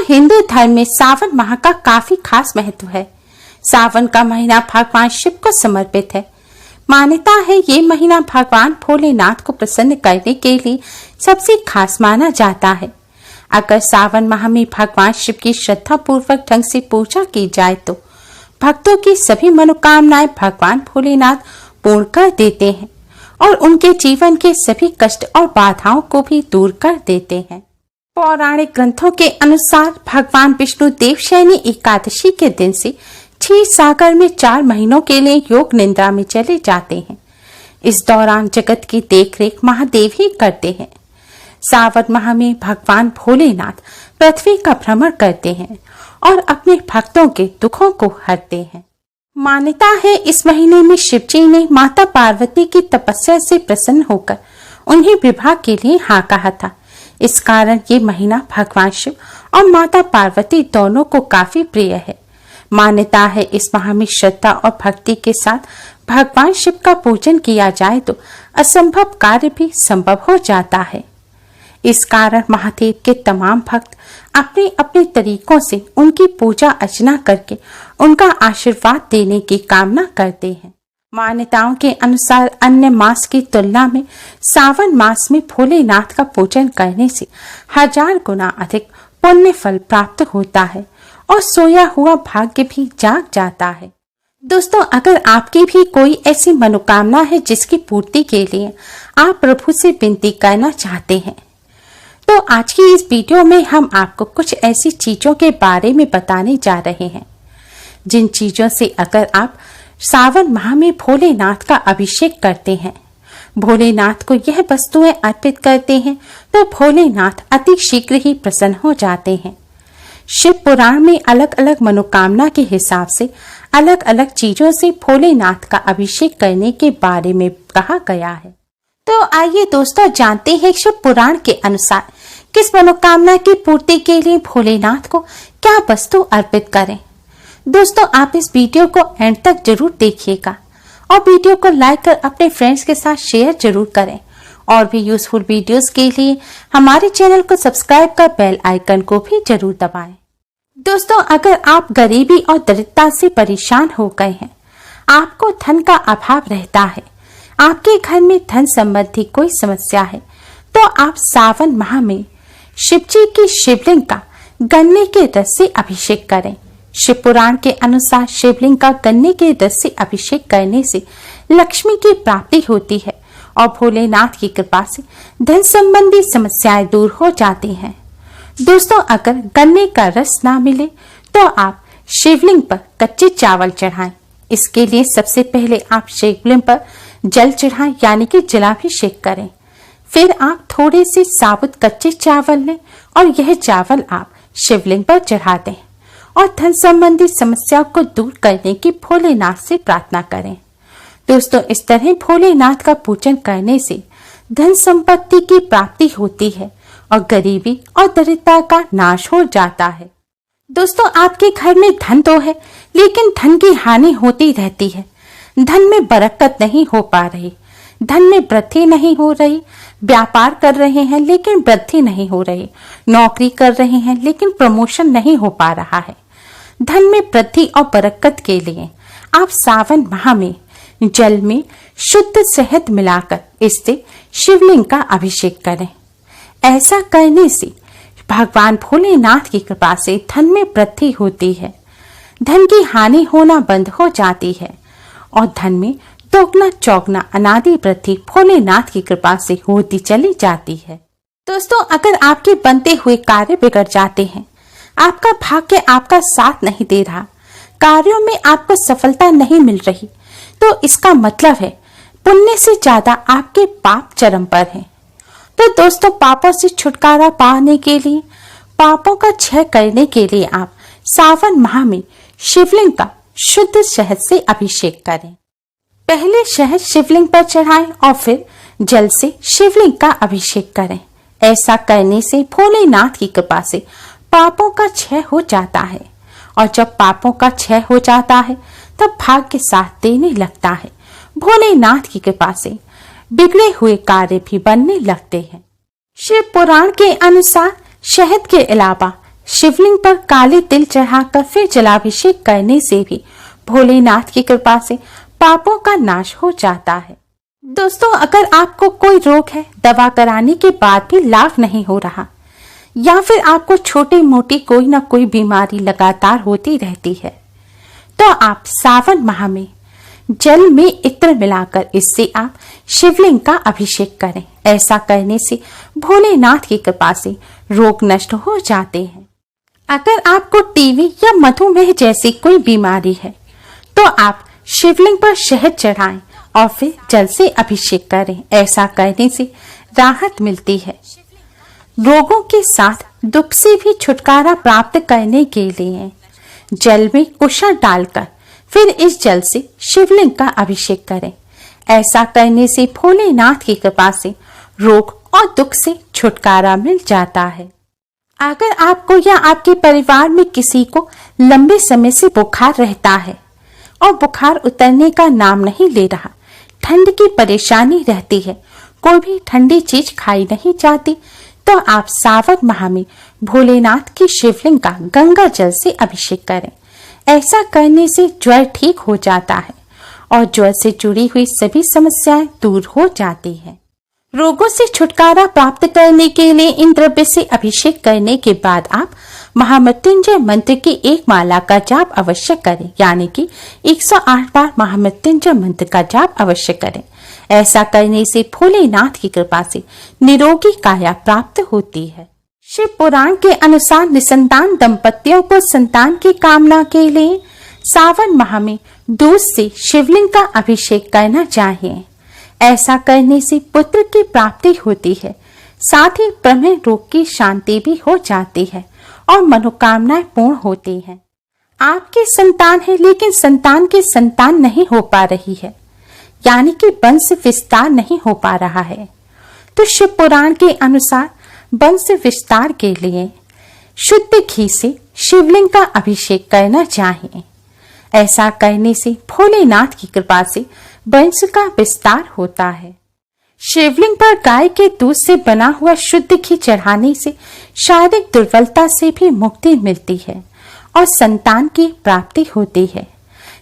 हिंदू धर्म में सावन माह का काफी खास महत्व है। सावन का महीना भगवान शिव को समर्पित है। मान्यता है ये महीना भगवान भोलेनाथ को प्रसन्न करने के लिए सबसे खास माना जाता है। अगर सावन माह में भगवान शिव की श्रद्धा पूर्वक ढंग से पूजा की जाए तो भक्तों की सभी मनोकामनाएं भगवान भोलेनाथ पूर्ण कर देते हैं और उनके जीवन के सभी कष्ट और बाधाओं को भी दूर कर देते हैं। पौराणिक ग्रंथों के अनुसार भगवान विष्णु देवशयनी एकादशी के दिन से क्षीर सागर में 4 महीनों के लिए योग निद्रा में चले जाते हैं। इस दौरान जगत की देखरेख महादेव ही करते हैं। सावन माह में भगवान भोलेनाथ पृथ्वी का भ्रमण करते हैं और अपने भक्तों के दुखों को हरते हैं। मान्यता है इस महीने में शिवजी ने माता पार्वती की तपस्या से प्रसन्न होकर उन्हें विवाह के लिए हाँ कहा था। इस कारण ये महीना भगवान शिव और माता पार्वती दोनों को काफी प्रिय है। मान्यता है इस माह में श्रद्धा और भक्ति के साथ भगवान शिव का पूजन किया जाए तो असंभव कार्य भी संभव हो जाता है। इस कारण महादेव के तमाम भक्त अपने अपने तरीकों से उनकी पूजा अर्चना करके उनका आशीर्वाद देने की कामना करते हैं। मान्यताओं के अनुसार अन्य मास की तुलना में सावन मास में भोलेनाथ का पूजन करने से 1000 गुना अधिक पुण्य फल प्राप्त होता है और सोया हुआ भाग्य भी जाग जाता है। दोस्तों, अगर आपकी भी ऐसी ऐसी मनोकामना है जिसकी पूर्ति के लिए आप प्रभु से विनती करना चाहते हैं तो आज की इस वीडियो में हम आपको कुछ ऐसी चीजों के बारे में बताने जा रहे हैं जिन चीजों से अगर आप सावन माह में भोलेनाथ का अभिषेक करते हैं, भोलेनाथ को यह वस्तुएं अर्पित करते हैं तो भोलेनाथ अति शीघ्र ही प्रसन्न हो जाते हैं। शिव पुराण में अलग अलग मनोकामना के हिसाब से अलग अलग चीजों से भोलेनाथ का अभिषेक करने के बारे में कहा गया है। तो आइए दोस्तों जानते हैं शिव पुराण के अनुसार किस मनोकामना की पूर्ति के लिए भोलेनाथ को क्या वस्तु अर्पित करें। दोस्तों, आप इस वीडियो को एंड तक जरूर देखिएगा और वीडियो को लाइक कर अपने फ्रेंड्स के साथ शेयर जरूर करें और भी यूजफुल वीडियोस के लिए हमारे चैनल को सब्सक्राइब कर बेल आइकन को भी जरूर दबाएं। दोस्तों, अगर आप गरीबी और दरिद्रता से परेशान हो गए हैं, आपको धन का अभाव रहता है, आपके घर में धन संबंधी कोई समस्या है तो आप सावन माह में शिवजी की शिवलिंग का गन्ने के रस से अभिषेक करें। शिव पुराण के अनुसार शिवलिंग का गन्ने के रस से अभिषेक करने से लक्ष्मी की प्राप्ति होती है और भोलेनाथ की कृपा से धन संबंधी समस्याएं दूर हो जाती हैं। दोस्तों, अगर गन्ने का रस ना मिले तो आप शिवलिंग पर कच्चे चावल चढ़ाएं। इसके लिए सबसे पहले आप शिवलिंग पर जल चढ़ाएं यानी कि जलाभिषेक करें। फिर आप थोड़े से साबुत कच्चे चावल लें और यह चावल आप शिवलिंग पर चढ़ा दें और धन संबंधी समस्या को दूर करने की भोलेनाथ से प्रार्थना करें। दोस्तों, इस तरह भोलेनाथ का पूजन करने से धन संपत्ति की प्राप्ति होती है और गरीबी और दरिद्रता का नाश हो जाता है। दोस्तों, आपके घर में धन तो है लेकिन धन की हानि होती रहती है। धन में बरकत नहीं हो पा रही, धन में वृद्धि नहीं हो रही, व्यापार कर रहे हैं लेकिन वृद्धि नहीं हो रही, नौकरी कर रहे हैं लेकिन प्रमोशन नहीं हो पा रहा है। धन में वृद्धि और बरकत के लिए आप सावन माह में जल में शुद्ध शहद मिलाकर इससे शिवलिंग का अभिषेक करें। ऐसा करने से भगवान भोलेनाथ की कृपा से धन में वृद्धि होती है, धन की हानि होना बंद हो जाती है और धन में दोगुना चौगुना अनादि वृद्धि भोलेनाथ की कृपा से होती चली जाती है। दोस्तों, अगर आपके बनते हुए कार्य बिगड़ जाते हैं, आपका भाग्य आपका साथ नहीं दे रहा, कार्यों में आपको सफलता नहीं मिल रही तो इसका मतलब है पुण्य से ज्यादा आपके पाप चरम पर हैं। तो दोस्तों, पापों से छुटकारा पाने के लिए, पापों का क्षय करने के लिए आप सावन माह में शिवलिंग का शुद्ध शहद से अभिषेक करें। पहले शहद शिवलिंग पर चढ़ाएं और फिर जल से शिवलिंग का अभिषेक करें। ऐसा करने से भोलेनाथ की कृपा से पापों का क्षय हो जाता है और जब पापों का क्षय हो जाता है तब भाग्य साथ देने लगता है। भोलेनाथ की कृपा से बिगड़े हुए कार्य भी बनने लगते हैं। शिव पुराण के अनुसार शहद के अलावा शिवलिंग पर काले तिल चढ़ाकर फिर जलाभिषेक करने से भी भोलेनाथ की कृपा से पापों का नाश हो जाता है। दोस्तों, अगर आपको कोई रोग है, दवा कराने के बाद भी लाभ नहीं हो रहा, या फिर आपको छोटी मोटी कोई ना कोई बीमारी लगातार होती रहती है, तो आप सावन माह में जल में इत्र मिलाकर इससे आप शिवलिंग का अभिषेक करें। ऐसा करने से भोलेनाथ की कृपा से रोग नष्ट हो जाते हैं। अगर आपको टीबी या मधुमेह जैसी कोई बीमारी है, तो आप शिवलिंग पर शहद चढ़ाएं और फिर जल से अभिषेक करें। ऐसा करने से राहत मिलती है। रोगों के साथ दुख से भी छुटकारा प्राप्त करने के लिए जल में कुशा डालकर फिर इस जल से शिवलिंग का अभिषेक करें। ऐसा करने से भोलेनाथ की कृपा से रोग और दुख से छुटकारा मिल जाता है। अगर आपको या आपके परिवार में किसी को लंबे समय से बुखार रहता है और बुखार उतरने का नाम नहीं ले रहा, ठंड की परेशानी रहती है, कोई भी ठंडी चीज खाई नहीं जाती, तो आप सावन माह में भोलेनाथ की शिवलिंग का गंगा जल से अभिषेक करें। ऐसा करने से ज्वर ठीक हो जाता है और ज्वर से जुड़ी हुई सभी समस्याएं दूर हो जाती हैं। रोगों से छुटकारा प्राप्त करने के लिए इन द्रव्य से अभिषेक करने के बाद आप महामृत्युंजय मंत्र की एक माला का जाप अवश्य करें, यानी कि 108 बार महामृत्युंजय मंत्र का जाप अवश्य करें। ऐसा करने से भोलेनाथ की कृपा से निरोगी काया प्राप्त होती है। शिव पुराण के अनुसार निसंतान दंपतियों को संतान की कामना के लिए सावन माह में दूध से शिवलिंग का अभिषेक करना चाहिए। ऐसा करने से पुत्र की प्राप्ति होती है, साथ ही प्रमेह रोग की शांति भी हो जाती है और मनोकामनाएं पूर्ण होती हैं। आपकी संतान है लेकिन संतान की संतान नहीं हो पा रही है, यानी कि वंश विस्तार नहीं हो पा रहा है, तो शिव पुराण के अनुसार वंश विस्तार के लिए शुद्ध घी से शिवलिंग का अभिषेक करना चाहिए। ऐसा करने से भोलेनाथ की कृपा से वंश का विस्तार होता है। शिवलिंग पर गाय के दूध से बना हुआ शुद्ध घी चढ़ाने से शारीरिक दुर्बलता से भी मुक्ति मिलती है और संतान की प्राप्ति होती है।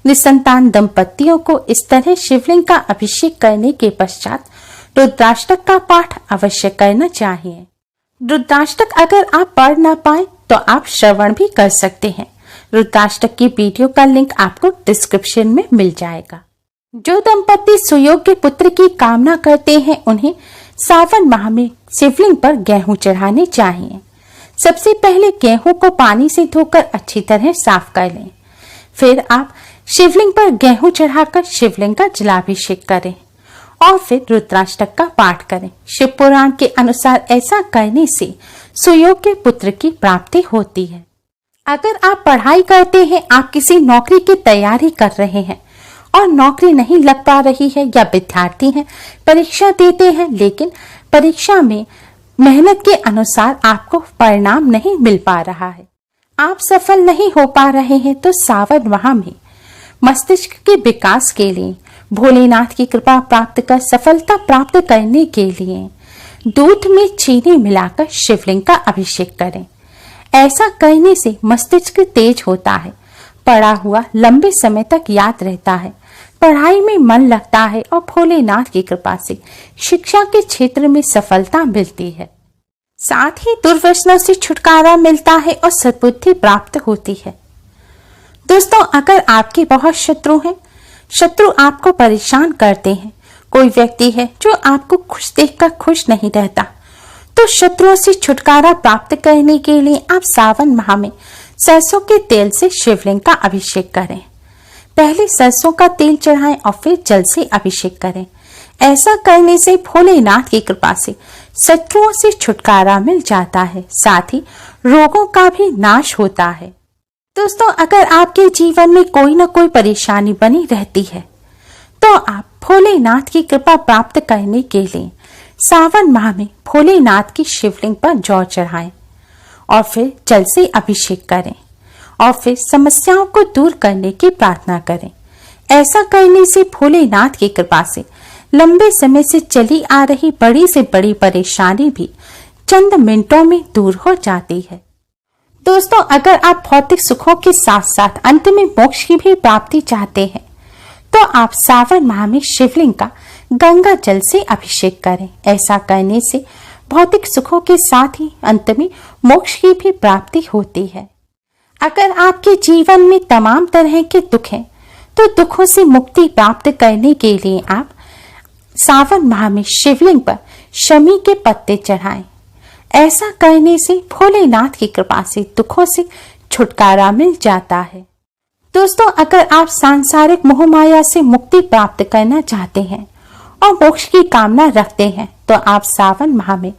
निसंतान दंपतियों को इस तरह शिवलिंग का अभिषेक करने के पश्चात रुद्राष्टक का पाठ अवश्य करना चाहिए। रुद्राष्टक अगर आप पढ़ ना पाए तो आप श्रवण भी कर सकते हैं। रुद्राष्टक की वीडियो का लिंक आपको डिस्क्रिप्शन में मिल जाएगा। जो दंपति सुयोग्य पुत्र की कामना करते हैं, उन्हें सावन माह में शिवलिंग पर गेहूं चढ़ाने चाहिए। सबसे पहले गेहूं को पानी से धोकर अच्छी तरह साफ कर लें। फिर आप शिवलिंग पर गेहूं चढ़ाकर शिवलिंग का जलाभिषेक करें और फिर रुद्राष्टक का पाठ करें। शिव पुराण के अनुसार ऐसा करने से सुयोग्य पुत्र की प्राप्ति होती है। अगर आप पढ़ाई करते हैं, आप किसी नौकरी की तैयारी कर रहे हैं और नौकरी नहीं लग पा रही है, या विद्यार्थी हैं, परीक्षा देते हैं लेकिन परीक्षा में मेहनत के अनुसार आपको परिणाम नहीं मिल पा रहा है, आप सफल नहीं हो पा रहे हैं, तो सावन माह में मस्तिष्क के विकास के लिए भोलेनाथ की कृपा प्राप्त कर सफलता प्राप्त करने के लिए दूध में चीनी मिलाकर शिवलिंग का अभिषेक करें। ऐसा करने से मस्तिष्क तेज होता है, पढ़ा हुआ लंबे समय तक याद रहता है, पढ़ाई में मन लगता है और भोलेनाथ की कृपा से शिक्षा के क्षेत्र में सफलता मिलती है। साथ ही दुर्व्यसनों से छुटकारा मिलता है और सद्बुद्धि प्राप्त होती है। दोस्तों, अगर आपके बहुत शत्रु हैं, शत्रु आपको परेशान करते हैं, कोई व्यक्ति है जो आपको खुश देखकर खुश नहीं रहता, तो शत्रुओं से छुटकारा प्राप्त करने के लिए आप सावन माह में सरसों के तेल से शिवलिंग का अभिषेक करें। पहले सरसों का तेल चढ़ाएं और फिर जल से अभिषेक करें। ऐसा करने से भोलेनाथ की कृपा से शत्रुओं से छुटकारा मिल जाता है, साथ ही रोगों का भी नाश होता है। दोस्तों, अगर आपके जीवन में कोई न कोई परेशानी बनी रहती है, तो आप भोलेनाथ की कृपा प्राप्त करने के लिए सावन माह में भोलेनाथ की शिवलिंग पर जौ चढ़ाएं और फिर जल से अभिषेक करें और फिर समस्याओं को दूर करने की प्रार्थना करें। ऐसा करने से भोलेनाथ की कृपा से लंबे समय से चली आ रही बड़ी से बड़ी परेशानी भी चंद मिनटों में दूर हो जाती है। दोस्तों, अगर आप भौतिक सुखों के साथ साथ अंत में मोक्ष की भी प्राप्ति चाहते हैं तो आप सावन माह में शिवलिंग का गंगा जल से अभिषेक करें। ऐसा करने से भौतिक सुखों के साथ ही अंत में मोक्ष की भी प्राप्ति होती है। अगर आपके जीवन में तमाम तरह के दुख हैं तो दुखों से मुक्ति प्राप्त करने के लिए आप सावन माह में शिवलिंग पर शमी के पत्ते चढ़ाएं। ऐसा करने से भोलेनाथ की कृपा से दुखों से छुटकारा मिल जाता है। दोस्तों, अगर आप सांसारिक मोह माया से मुक्ति प्राप्त करना चाहते हैं और मोक्ष की कामना रखते हैं तो आप सावन माह में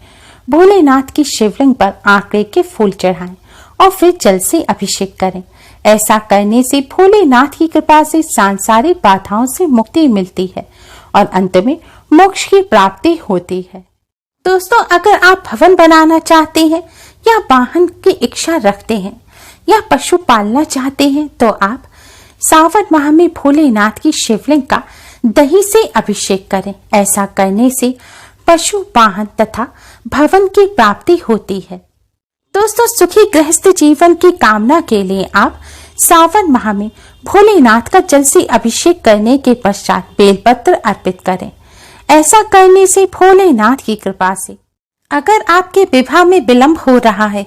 भोलेनाथ की शिवलिंग पर आंकड़े के फूल चढ़ाएं और फिर जल से अभिषेक करें। ऐसा करने से भोलेनाथ की कृपा से सांसारिक बाधाओं से मुक्ति मिलती है और अंत में मोक्ष की प्राप्ति होती है। दोस्तों, अगर आप भवन बनाना चाहते हैं या वाहन की इच्छा रखते हैं या पशु पालना चाहते हैं तो आप सावन माह में भोलेनाथ की शिवलिंग का दही से अभिषेक करें। ऐसा करने से पशु, वाहन तथा भवन की प्राप्ति होती है। दोस्तों, सुखी गृहस्थ जीवन की कामना के लिए आप सावन माह में भोलेनाथ का जल से अभिषेक करने के पश्चात बेलपत्र अर्पित करें। ऐसा करने से भोलेनाथ की कृपा से अगर आपके विवाह में विलंब हो रहा है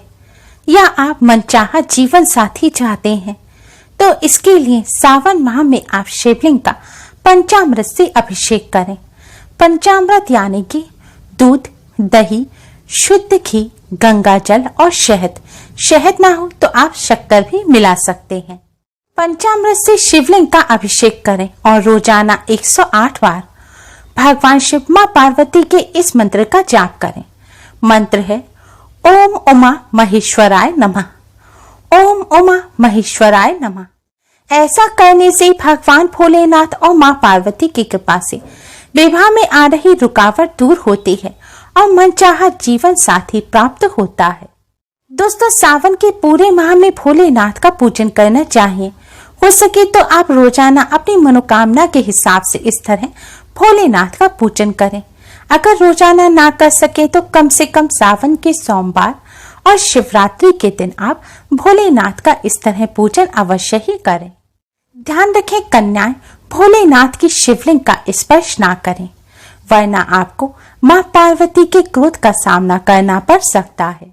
या आप मनचाहा जीवन साथी चाहते हैं तो इसके लिए सावन माह में आप शिवलिंग का पंचामृत से अभिषेक करें। पंचामृत यानी कि दूध, दही, शुद्ध घी, गंगा जल और शहद। शहद ना हो तो आप शक्कर भी मिला सकते हैं। पंचामृत से शिवलिंग का अभिषेक करें और रोजाना 108 बार भगवान शिव, मां पार्वती के इस मंत्र का जाप करें। मंत्र है ओम उमा महेश्वराय नमः, ओम उमा महेश्वराय नमः। ऐसा करने से भगवान भोलेनाथ और मां पार्वती की कृपा से विवाह में आ रही रुकावट दूर होती है और मनचाहा जीवन साथी प्राप्त होता है। दोस्तों, सावन के पूरे माह में भोलेनाथ का पूजन करना चाहिए। हो सके तो आप रोजाना अपनी मनोकामना के हिसाब से इस तरह भोलेनाथ का पूजन करें। अगर रोजाना ना कर सके तो कम से कम सावन के सोमवार और शिवरात्रि के दिन आप भोलेनाथ का इस तरह पूजन अवश्य ही करें। ध्यान रखें, कन्याएं भोलेनाथ की शिवलिंग का स्पर्श ना करें वरना आपको मां पार्वती के क्रोध का सामना करना पड़ सकता है।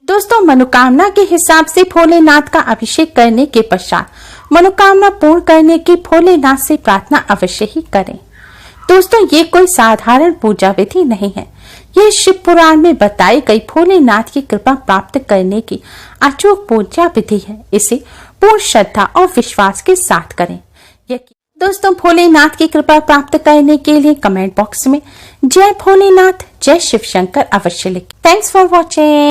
दोस्तों, मनोकामना के हिसाब से भोलेनाथ का अभिषेक करने के पश्चात मनोकामना पूर्ण करने की भोलेनाथ से प्रार्थना अवश्य ही करें। दोस्तों, ये कोई साधारण पूजा विधि नहीं है। ये शिव पुराण में बताई गई भोलेनाथ की कृपा प्राप्त करने की अचूक पूजा विधि है। इसे पूर्ण श्रद्धा और विश्वास के साथ करें। दोस्तों, भोलेनाथ की कृपा प्राप्त करने के लिए कमेंट बॉक्स में जय भोलेनाथ, जय शिव शंकर अवश्य लिखें। Thanks for watching.